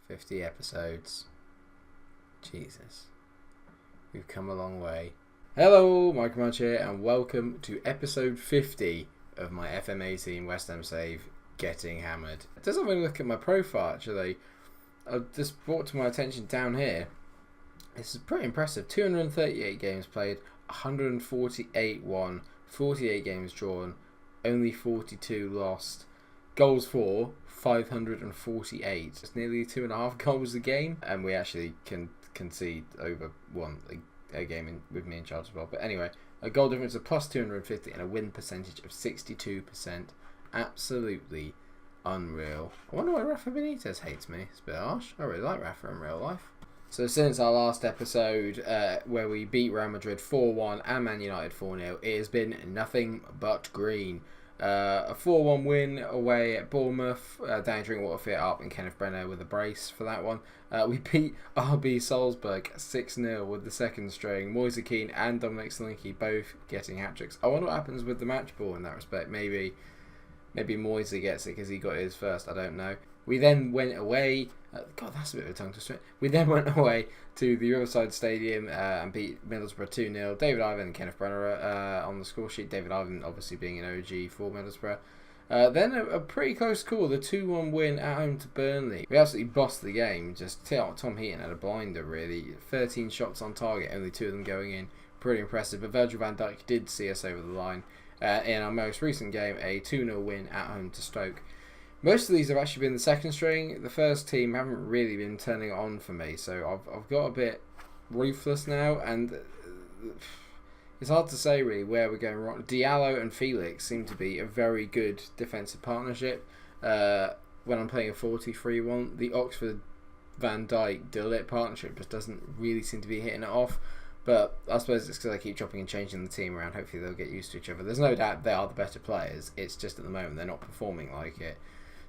50 episodes. Jesus. We've come a long way. Hello, Munch here, and welcome to episode 50 of my FM18 West Ham save, Getting Hammered. It doesn't really look at my profile, actually. I've just brought to my attention down here. This is pretty impressive. 238 games played, 148 won, 48 games drawn, only 42 lost. Goals for 548. It's nearly 2.5 goals a game, and we actually can concede over one a game with me in charge as well. But anyway, a goal difference of plus 250 and a win percentage of 62%. Absolutely unreal. I wonder why Rafa Benitez hates me. It's a bit harsh. I really like Rafa in real life. So since our last episode where we beat Real Madrid 4-1 and Man United 4-0, it has been nothing but green. A 4-1 win away at Bournemouth, down Drinkwater, Fiete Arp and Kenneth Brenner with a brace for that one. We beat RB Salzburg 6-0 with the second string. Moise Kean and Dominic Solanke both getting hat-tricks. I wonder what happens with the match ball in that respect. Maybe Moise gets it because he got his first, I don't know. We then went away. God, that's a bit of a tongue twister. We then went away to the Riverside Stadium and beat Middlesbrough 2-0. David Ivan and Kenneth Brenner on the score sheet. David Ivan obviously being an OG for Middlesbrough. Then a pretty close call, the 2-1 win at home to Burnley. We absolutely bossed the game. Just Tom Heaton had a blinder, really. 13 shots on target, only 2 of them going in. Pretty impressive. But Virgil van Dijk did see us over the line. In our most recent game, a 2-0 win at home to Stoke. Most of these have actually been the second string. The first team haven't really been turning it on for me, so I've got a bit ruthless now, and it's hard to say really where we're going wrong. Diallo and Felix seem to be a very good defensive partnership. When I'm playing a 4-3-1, the Oxford Van Dijk De Ligt partnership just doesn't really seem to be hitting it off. But I suppose it's because I keep chopping and changing the team around. Hopefully they'll get used to each other. There's no doubt they are the better players. It's just at the moment they're not performing like it.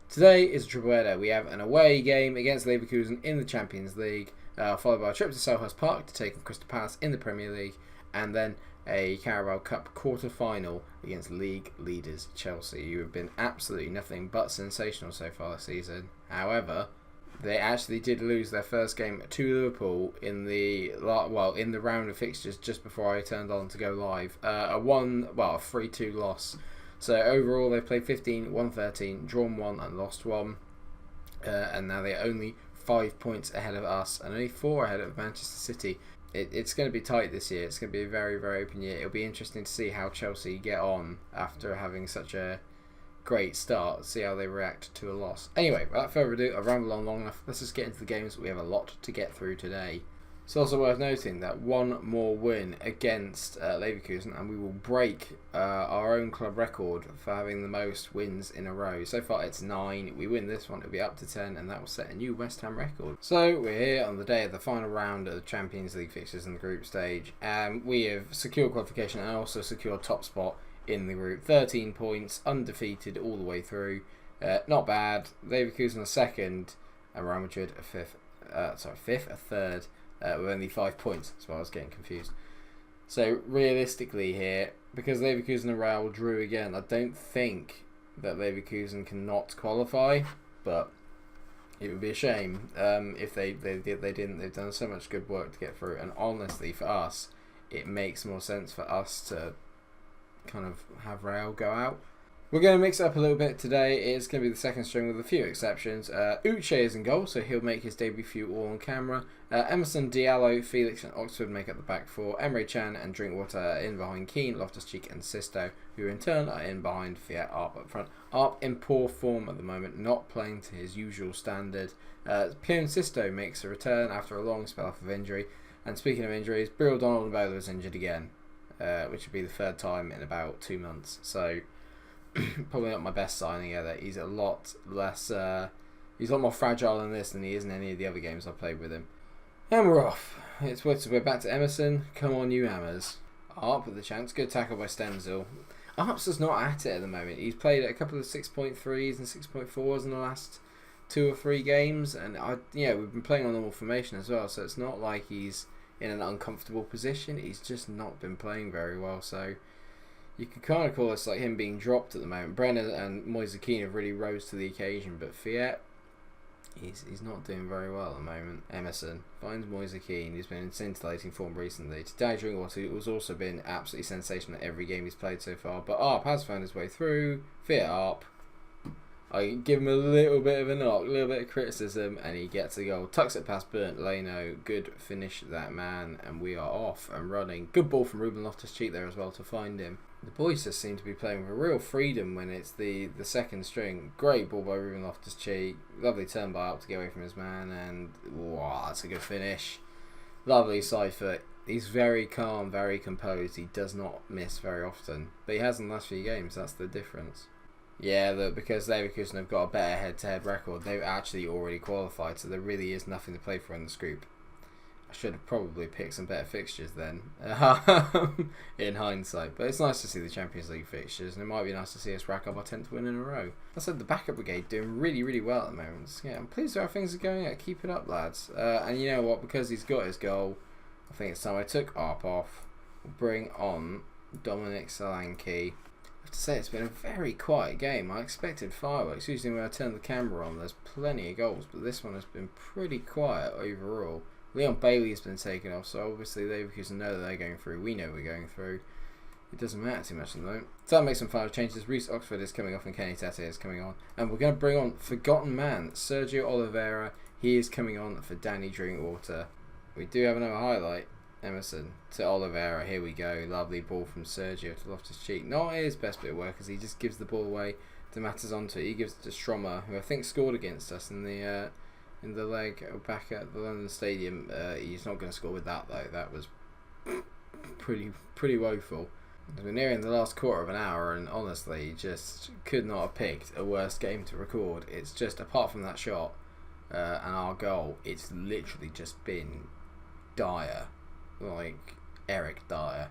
Today is a triple header. We have an away game against Leverkusen in the Champions League, followed by a trip to Selhurst Park to take on Crystal Palace in the Premier League, and then a Carabao Cup quarter-final against league leaders Chelsea, who have been absolutely nothing but sensational so far this season. However, they actually did lose their first game to Liverpool in the round of fixtures just before I turned on to go live. A 3-2 loss. So overall, they've played 15, won 13, drawn 1 and lost 1. And now they're only 5 points ahead of us and only 4 ahead of Manchester City. It's going to be tight this year. It's going to be a very, very open year. It'll be interesting to see how Chelsea get on after having such a great start. See how they react to a loss. Anyway, without further ado, I've rambled on long enough. Let's just get into the games. We have a lot to get through today. It's also worth noting that one more win against Leverkusen and we will break our own club record for having the most wins in a row. So far it's 9. We win this one, it'll be up to 10, and that will set a new West Ham record. So we're here on the day of the final round of the Champions League fixtures in the group stage. We have secured qualification and also secured top spot in the group. 13 points, undefeated all the way through. Not bad. Leverkusen are second and Real Madrid are fifth, a third. With only 5 points, that's why I was getting confused. So realistically here, because Leverkusen and Real drew again, I don't think that Leverkusen cannot qualify, but it would be a shame if they didn't. They've done so much good work to get through, and honestly for us, it makes more sense for us to kind of have Real go out. We're going to mix it up a little bit today. It's going to be the second string with a few exceptions. Uche is in goal, so he'll make his debut all on camera. Emerson, Diallo, Felix and Oxford make up the back four. Emre Can and Drinkwater are in behind Keane, Loftus-Cheek and Sisto, who in turn are in behind Fiete Arp up front. Arp in poor form at the moment, not playing to his usual standard. Pion Sisto makes a return after a long spell off of injury. And speaking of injuries, Bril Donald Bowler is injured again, which would be the third time in about 2 months. So probably not my best signing ever. He's a lot less. He's a lot more fragile in this than he is in any of the other games I've played with him. And we're off. We're back to Emerson. Come on, you hammers. Arp with the chance. Good tackle by Stenzel. Arp's just not at it at the moment. He's played a couple of 6.3s and 6.4s in the last 2 or 3 games, and we've been playing on normal formation as well. So it's not like he's in an uncomfortable position. He's just not been playing very well. So you could kind of call this like him being dropped at the moment. Brenner and Moise Kean have really rose to the occasion, but Fiete, He's not doing very well at the moment. Emerson finds Moise Keane, who's been in scintillating form recently. Today, Drinkwater, who's also been absolutely sensational at every game he's played so far. But Arp has found his way through. Fiete Arp. I give him a little bit of a knock, a little bit of criticism, and he gets a goal. Tucks it past Bernd Leno. Good finish, that man, and we are off and running. Good ball from Ruben Loftus-Cheek there as well to find him. The boys just seem to be playing with a real freedom when it's the second string. Great ball by Ruben Loftus-Cheek. Lovely turn by Arp to get away from his man, and wow, that's a good finish. Lovely side foot. He's very calm, very composed. He does not miss very often, but he has in the last few games. That's the difference. Yeah, because Leverkusen have got a better head-to-head record, they've actually already qualified, so there really is nothing to play for in this group. I should have probably picked some better fixtures then, in hindsight. But it's nice to see the Champions League fixtures, and it might be nice to see us rack up our 10th win in a row. I said the backup brigade doing really, really well at the moment. So, yeah, I'm pleased with how things are going. Keep it up, lads. And you know what? Because he's got his goal, I think it's time I took Arp off. We'll bring on Dominic Solanke. I have to say, it's been a very quiet game. I expected fireworks. Usually when I turn the camera on, there's plenty of goals, but this one has been pretty quiet overall. Leon Bailey has been taken off, so obviously Leverkusen know that they're going through. We know we're going through. It doesn't matter too much at the moment. So that makes some final changes. Reece Oxford is coming off and Kenny Tete is coming on. And we're going to bring on Forgotten Man, Sergio Oliveira. He is coming on for Danny Drinkwater. We do have another highlight. Emerson to Oliveira. Here we go. Lovely ball from Sergio to Loftus-Cheek. Not his best bit of work as he just gives the ball away to Matazonto. He gives it to Stromer, who I think scored against us in the leg back at the London Stadium. He's not going to score with that though. That was pretty woeful. We're nearing the last quarter of an hour, and honestly, just could not have picked a worse game to record. It's just, apart from that shot and our goal, it's literally just been dire, like Eric Dyer,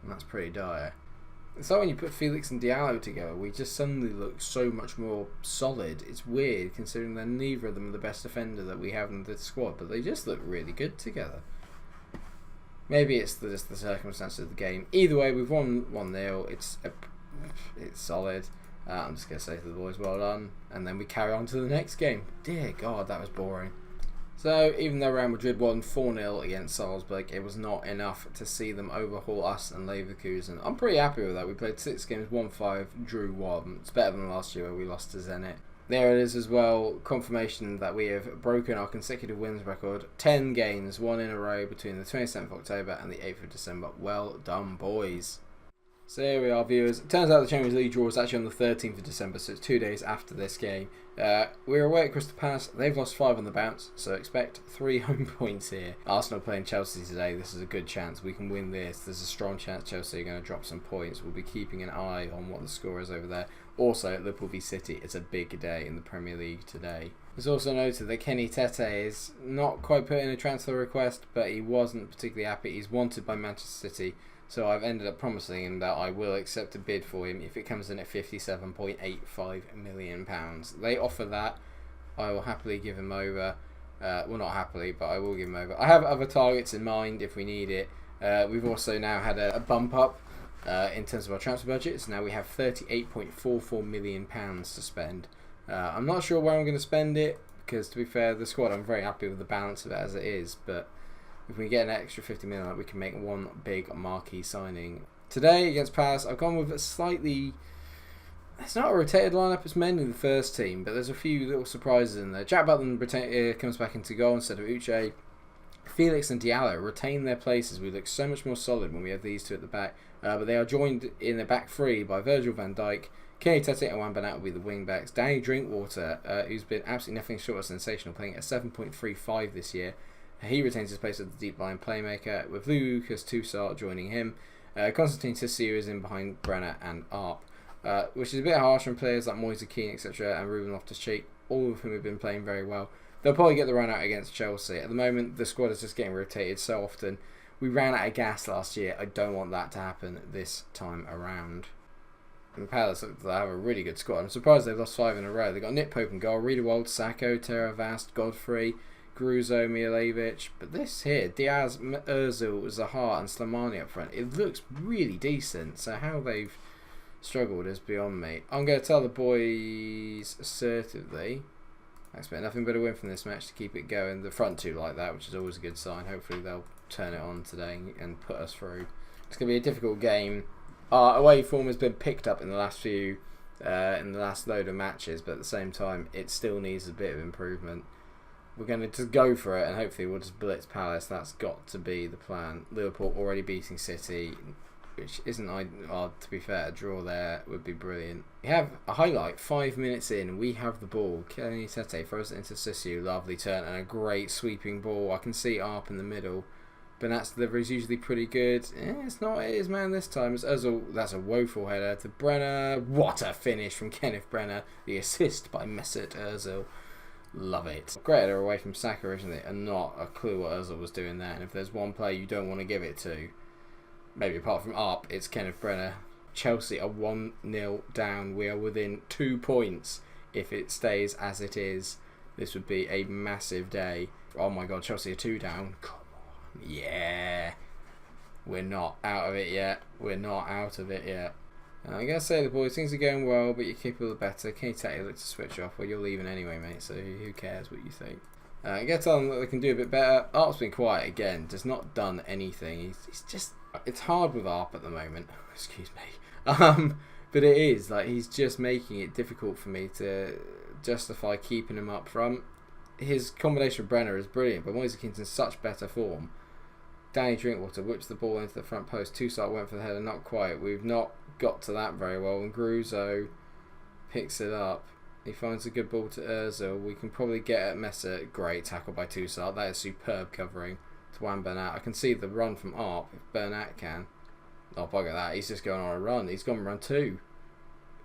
and that's pretty dire. So when you put Felix and Diallo together, we just suddenly look so much more solid. It's weird considering that neither of them are the best defender that we have in the squad, but they just look really good together. Maybe it's just the circumstances of the game. Either way, we've won 1-0. It's solid. I'm just going to say to the boys, well done. And then we carry on to the next game. Dear God, that was boring. So, even though Real Madrid won 4-0 against Salzburg, it was not enough to see them overhaul us and Leverkusen. I'm pretty happy with that. We played 6 games, won 5, drew 1. It's better than last year where we lost to Zenit. There it is as well, confirmation that we have broken our consecutive wins record. 10 games, 1 in a row between the 27th of October and the 8th of December. Well done, boys. So here we are, viewers. It turns out the Champions League draw is actually on the 13th of December, so it's 2 days after this game. We're away at Crystal Palace. They've lost 5 on the bounce, so expect 3 home points here. Arsenal playing Chelsea today. This is a good chance. We can win this. There's a strong chance Chelsea are going to drop some points. We'll be keeping an eye on what the score is over there. Also, Liverpool v City. It's a big day in the Premier League today. It's also noted that Kenny Tete is not quite put in a transfer request, but he wasn't particularly happy. He's wanted by Manchester City. So I've ended up promising him that I will accept a bid for him if it comes in at £57.85 million. They offer that. I will happily give him over. Well, not happily, but I will give him over. I have other targets in mind if we need it. We've also now had a bump up in terms of our transfer budget. So now we have £38.44 million to spend. I'm not sure where I'm going to spend it because, to be fair, the squad, I'm very happy with the balance of it as it is. But if we get an extra 50 million, we can make one big marquee signing. Today against Palace, I've gone with a slightly... It's not a rotated lineup, it's mainly the first team, but there's a few little surprises in there. Jack Butland comes back into goal instead of Uche. Felix and Diallo retain their places. We look so much more solid when we have these two at the back. But they are joined in the back three by Virgil van Dijk. Kenny Tete and Wan Bernat will be the wing backs. Danny Drinkwater, who's been absolutely nothing short of sensational, playing at 7.35 this year. He retains his place as the deep line playmaker, with Lucas Toussaint joining him. Constantine Tessier is in behind Brenner and Arp, which is a bit harsh on players like Moise Keane, etc., and Ruben Loftus-Cheek, all of whom have been playing very well. They'll probably get the run out against Chelsea. At the moment, the squad is just getting rotated so often. We ran out of gas last year. I don't want that to happen this time around. And Palace, they have a really good squad. I'm surprised they've lost 5 in a row. They've got Nick Pope in goal, Riedewald, Sacco, Terra Vast, Godfrey, Gruzo, Milojevic, but this here, Diaz, Ozil, Zaha and Slimani up front, it looks really decent, so how they've struggled is beyond me. I'm going to tell the boys assertively I expect nothing but a win from this match to keep it going. The front two like that, which is always a good sign. Hopefully they'll turn it on today and put us through. It's going to be a difficult game. Our away form has been picked up in the last load of matches, but at the same time it still needs a bit of improvement. We're going to just go for it and hopefully we'll just blitz Palace. That's got to be the plan. Liverpool already beating City, which isn't odd. To be fair, a draw there would be brilliant. We have a highlight 5 minutes in. We have the ball. Kenny Tete throws it into Sissou. Lovely turn and a great sweeping ball. I can see Arp in the middle. Benat's delivery is usually pretty good. It's not his man this time. It's Ozil. That's a woeful header to Brenner. What a finish from Kenneth Brenner. The assist by Mesut Ozil. Love it. Great header away from Saka originally, and not a clue what Ozil was doing there. And if there's one player you don't want to give it to, maybe apart from Arp, it's Kenneth Brenner. Chelsea are 1-0 down. We are within 2 points. If it stays as it is, this would be a massive day. Oh my god, Chelsea are 2 down. Come on. Yeah. We're not out of it yet. I gotta say, the boys, things are going well, but you're capable of better. Kenny Tete looks to switch off. Well, you're leaving anyway, mate, so who cares what you think? I gotta tell them that they can do a bit better. Arp's been quiet again. Just not done anything. He's just... It's hard with Arp at the moment. Excuse me. But it is. Like, he's just making it difficult for me to justify keeping him up front. His combination with Brenner is brilliant, but Moise Kean's in such better form. Danny Drinkwater whips the ball into the front post. Toussaint went for the header, not quite. We've not got to that very well. And Gruzo picks it up. He finds a good ball to Ozil. We can probably get at Mesut. Great tackle by Toussaint. That is superb covering to Juan Bernat. I can see the run from Arp if Bernat can. Oh, bugger that. He's just going on a run. He's gone run 2.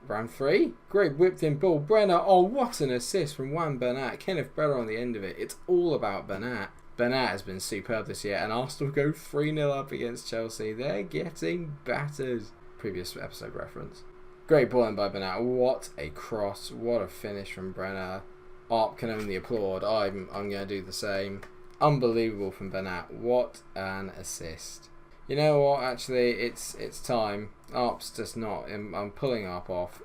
Round 3. Great whipped in ball. Brenner. Oh, what an assist from Juan Bernat. Kenneth Brenner on the end of it. It's all about Bernat. Bernat has been superb this year, and Arsenal go 3-0 up against Chelsea. They're getting battered. Previous episode reference. Great ball in by Bernat. What a cross. What a finish from Brenner. Arp can only applaud. I'm going to do the same. Unbelievable from Bernat. What an assist. You know what? Actually, it's time. Arp's just not. I'm pulling Arp off.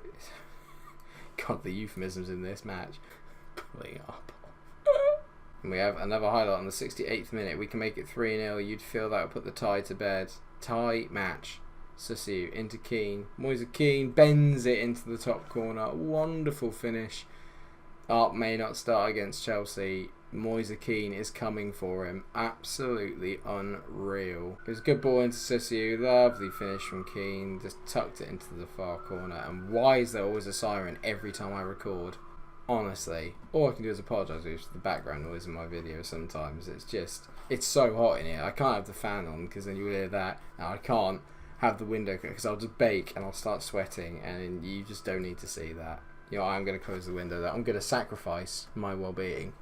God, the euphemisms in this match. Pulling Arp. And we have another highlight on the 68th minute. We can make it 3-0. You'd feel that would put the tie to bed. Tie match. Sissou into Keane. Moise Keane bends it into the top corner. Wonderful finish. Arp may not start against Chelsea. Moise Keane is coming for him. Absolutely unreal. It was a good ball into Sissou. Lovely finish from Keane. Just tucked it into the far corner. And why is there always a siren every time I record? Honestly, all I can do is apologise for the background noise in my video sometimes. It's so hot in here. I can't have the fan on because then you'll hear that. And I can't have the window because I'll just bake and I'll start sweating, and you just don't need to see that. You know, I'm going to close the window there. I'm going to sacrifice my well-being.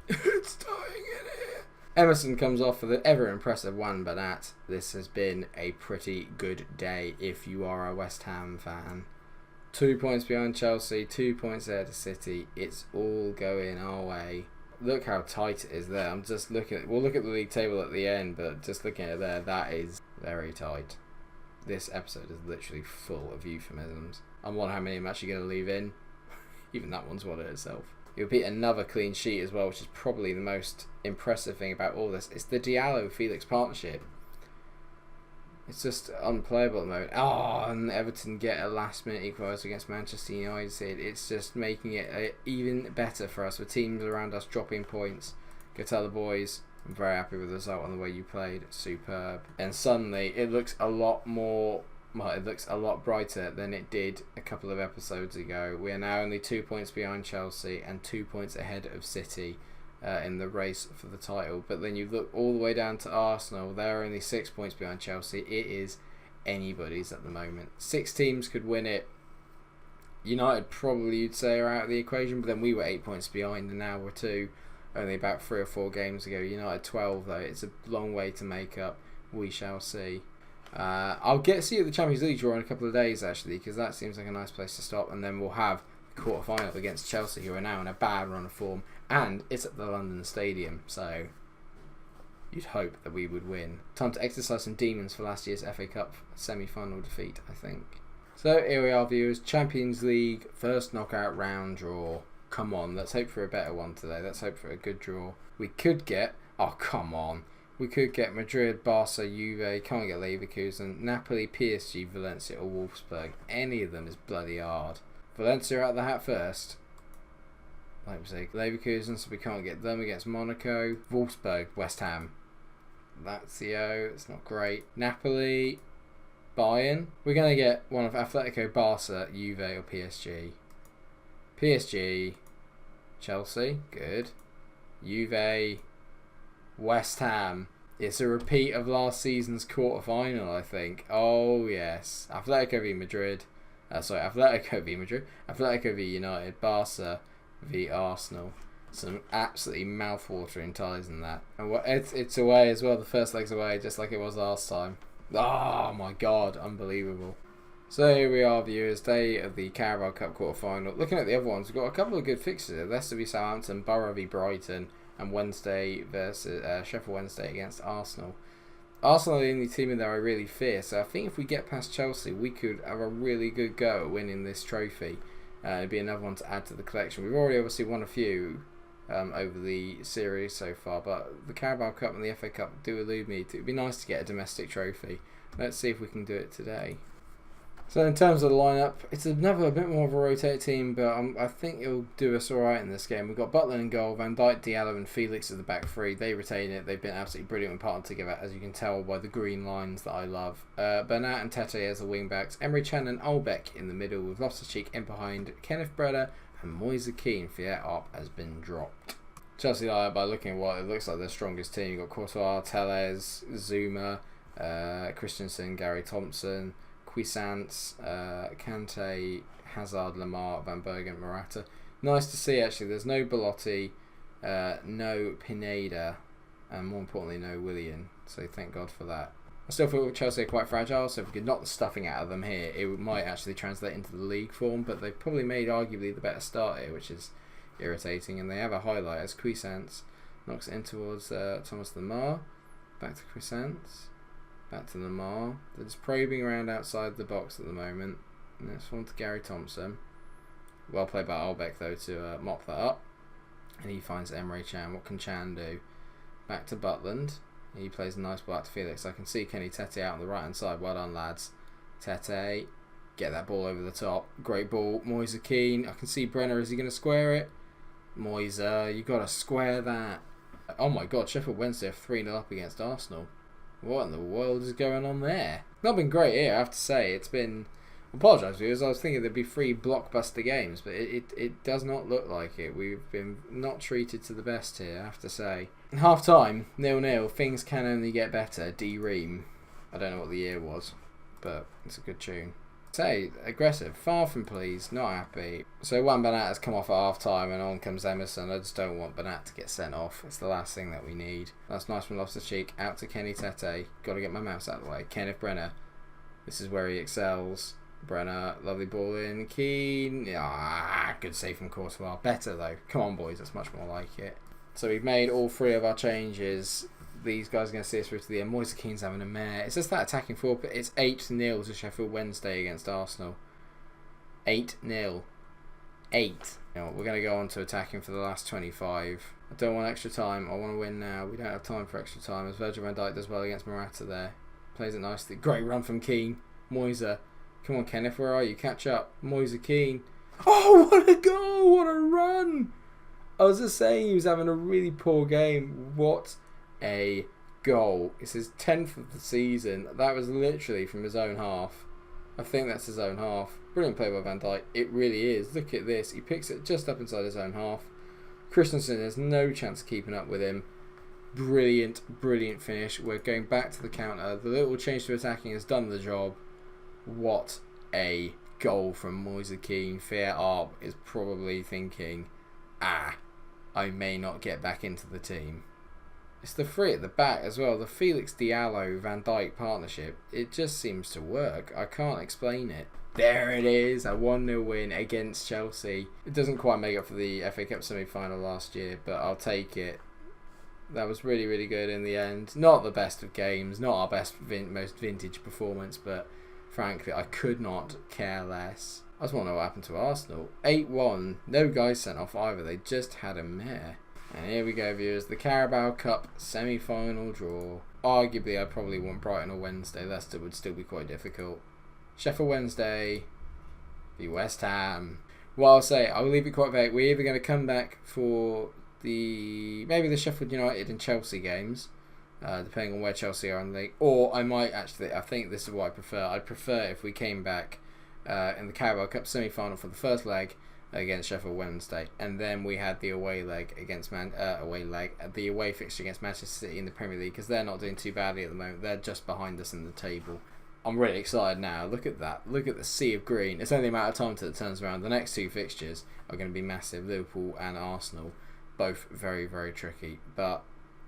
It's dying in here. Emerson comes off for the ever-impressive Juan Bernat. This has been a pretty good day if you are a West Ham fan. 2 points behind Chelsea, 2 points there to City. It's all going our way. Look how tight it is there. I'm just looking at... We'll look at the league table at the end, but just looking at it there, that is very tight. This episode is literally full of euphemisms. I wonder how many I'm actually going to leave in. Even that one's one in itself. It'll be another clean sheet as well, which is probably the most impressive thing about all this. It's the Diallo-Felix partnership. It's just unplayable at the moment. Oh, and Everton get a last-minute equaliser against Manchester United. It's just making it even better for us, with teams around us dropping points. Go tell the boys, I'm very happy with the result and the way you played. Superb. And suddenly, it looks a lot more... Well, it looks a lot brighter than it did a couple of episodes ago. We are now only 2 points behind Chelsea and 2 points ahead of City in the race for the title. But then you look all the way down to Arsenal. They're only 6 points behind Chelsea. It is anybody's at the moment. 6 teams could win it. United probably, you'd say, are out of the equation, but then we were 8 points behind and now we're 2. Only about 3 or 4 games ago. United 12 though. It's a long way to make up. We shall see. I'll see you at the Champions League draw in a couple of days actually, because that seems like a nice place to stop, and then we'll have the quarter-final against Chelsea, who are now in a bad run of form, and it's at the London Stadium, so you'd hope that we would win. Time to exercise some demons for last year's FA Cup semi-final defeat, I think. So here we are, viewers. Champions League first knockout round draw. come on. Let's hope for a better one today. Let's hope for a good draw. We could get... Oh, come on. We could get Madrid, Barca, Juve, can't get Leverkusen, Napoli, PSG, Valencia or Wolfsburg. Any of them is bloody hard. Valencia out of the hat first. Leipzig, Leverkusen, so we can't get them against Monaco. Wolfsburg, West Ham. Lazio, it's not great. Napoli, Bayern. We're going to get one of Atletico, Barca, Juve or PSG. PSG, Chelsea, good. Juve, West Ham. It's a repeat of last season's quarter-final, I think. Oh, yes. Atletico v Madrid. Atletico v Madrid. Atletico v United. Barca v Arsenal. Some absolutely mouth-watering ties in that. And it's away as well. The first leg's away, just like it was last time. Oh, my God. Unbelievable. So here we are, viewers. Day of the Carabao Cup quarter-final. Looking at the other ones, we've got a couple of good fixtures. Leicester v Southampton. Borough v Brighton. And Wednesday versus Sheffield Wednesday against Arsenal. Arsenal are the only team in there I really fear, so I think if we get past Chelsea, we could have a really good go at winning this trophy. It'd be another one to add to the collection. We've already obviously won a few over the series so far, but the Carabao Cup and the FA Cup do elude me. It'd be nice to get a domestic trophy. Let's see if we can do it today. So in terms of the lineup, it's a bit more of a rotated team, but I think it'll do us alright in this game. We've got Butland in goal, Van Dijk, Diallo and Felix at the back three. They retain it. They've been absolutely brilliant when partnered together, as you can tell by the green lines that I love. Bernat and Tete as the wing-backs. Emre Can and Albeck in the middle, with Loftus-Cheek in behind. Kenneth Brenner and Moise Kean. Fiete Arp has been dropped. Chelsea lineup, by looking at what it looks like their strongest team. You've got Courtois, Telles, Zuma, Christensen, Gary Thompson, Cuisance, Kante, Hazard, Lamar, Van Bergen, Morata. Nice to see, actually. There's no Belotti, no Pineda, and more importantly, no Willian. So thank God for that. I still feel Chelsea are quite fragile, so if we could knock the stuffing out of them here, it might actually translate into the league form, but they've probably made arguably the better start here, which is irritating. And they have a highlight as Cuisance knocks it in towards Thomas Lamar. Back to Cuisance. Back to Lamar. They're just probing around outside the box at the moment. Next one to Gary Thompson. Well played by Albeck though to mop that up. And he finds Emre Can. What can Can do? Back to Butland. He plays a nice ball out to Felix. I can see Kenny Tete out on the right hand side. Well done, lads. Tete. Get that ball over the top. Great ball. Moise Kean. I can see Brenner. Is he going to square it? Moise, you got to square that. Oh my God. Sheffield Wednesday are 3-0 up against Arsenal. What in the world is going on there? Not been great here, I have to say. It's been... I apologise to you, as I was thinking there'd be 3 blockbuster games, but it does not look like it. We've been not treated to the best here, I have to say. Half time, 0-0. Things can only get better. D-Ream. I don't know what the year was, but it's a good tune. Say, aggressive. Far from pleased. Not happy. So Juan Bernat has come off at half time and on comes Emerson. I just don't want Bernat to get sent off. It's the last thing that we need. That's nice from Loftus-Cheek. Out to Kenny Tete. Got to get my mouse out of the way. Kenneth Brenner. This is where he excels. Brenner. Lovely ball in. Keane. Ah, good save from Courtois. Better though. Come on boys. That's much more like it. So we've made all 3 of our changes. These guys are going to see us through to the end. Moise Keane's having a mare. It's just that attacking forward, but it's 8-0 to Sheffield Wednesday against Arsenal. 8-0. 8. You know, we're going to go on to attacking for the last 25. I don't want extra time. I want to win now. We don't have time for extra time, as Virgil van Dijk does well against Morata there. Plays it nicely. Great run from Keane. Moise. Come on, Kenneth. Where are you? Catch up. Moise Keane. Oh, what a goal. What a run. I was just saying he was having a really poor game. What a goal. It's his 10th of the season. That was literally from his own half. I think that's his own half. Brilliant play by Van Dijk. It really is. Look at this. He picks it just up inside his own half. Christensen has no chance of keeping up with him. Brilliant, brilliant finish. We're going back to the counter. The little change to attacking has done the job. What a goal from Moise Kean. Fiete Arp is probably thinking, I may not get back into the team. It's the 3 at the back as well. The Felix Diallo Van Dijk partnership. It just seems to work. I can't explain it. There it is. A 1-0 win against Chelsea. It doesn't quite make up for the FA Cup semi-final last year, but I'll take it. That was really, really good in the end. Not the best of games. Not our best, most vintage performance, but frankly, I could not care less. I just want to know what happened to Arsenal. 8-1. No guys sent off either. They just had a mare. And here we go, viewers. The Carabao Cup semi-final draw. Arguably, I'd probably want Brighton or Wednesday. Leicester would still be quite difficult. Sheffield Wednesday v West Ham. Well, I'll say, I'll leave it quite vague. We're either going to come back for maybe the Sheffield United and Chelsea games, depending on where Chelsea are in the league. Or I might actually, I think this is what I prefer. I'd prefer if we came back in the Carabao Cup semi-final for the first leg against Sheffield Wednesday, and then we had the away leg against the away fixture against Manchester City in the Premier League, because they're not doing too badly at the moment. They're just behind us in the table. I'm really excited now. Look at that. Look at the sea of green. It's only a matter of time till it turns around. The next two fixtures are going to be massive. Liverpool and Arsenal, both very, very tricky. But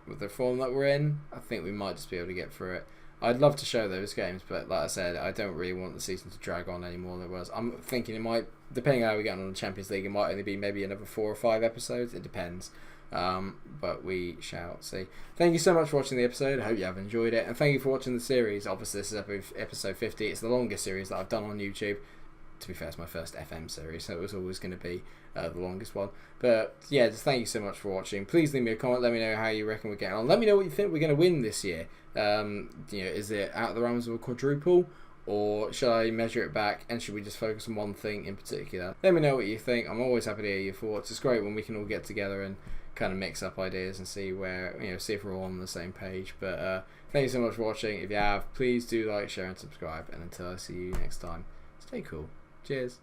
with the form that we're in, I think we might just be able to get through it. I'd love to show those games, but like I said, I don't really want the season to drag on any more than it was. I'm thinking it might, depending on how we get on the Champions League, it might only be maybe another 4 or 5 episodes. It depends. But we shall see. Thank you so much for watching the episode. I hope you have enjoyed it, and thank you for watching the series. Obviously, this is episode 50. It's the longest series that I've done on YouTube. To be fair, it's my first FM series, so it was always going to be the longest one. But yeah, just thank you so much for watching. Please leave me a comment. Let me know how you reckon we're getting on. Let me know what you think we're going to win this year. Is it out of the realms of a quadruple, or should I measure it back, and should we just focus on one thing in particular? Let me know what you think. I'm always happy to hear your thoughts. It's great when we can all get together and kind of mix up ideas and see where, see if we're all on the same page. But thank you so much for watching. If you have, please do like, share and subscribe, and until I see you next time, stay cool. Cheers.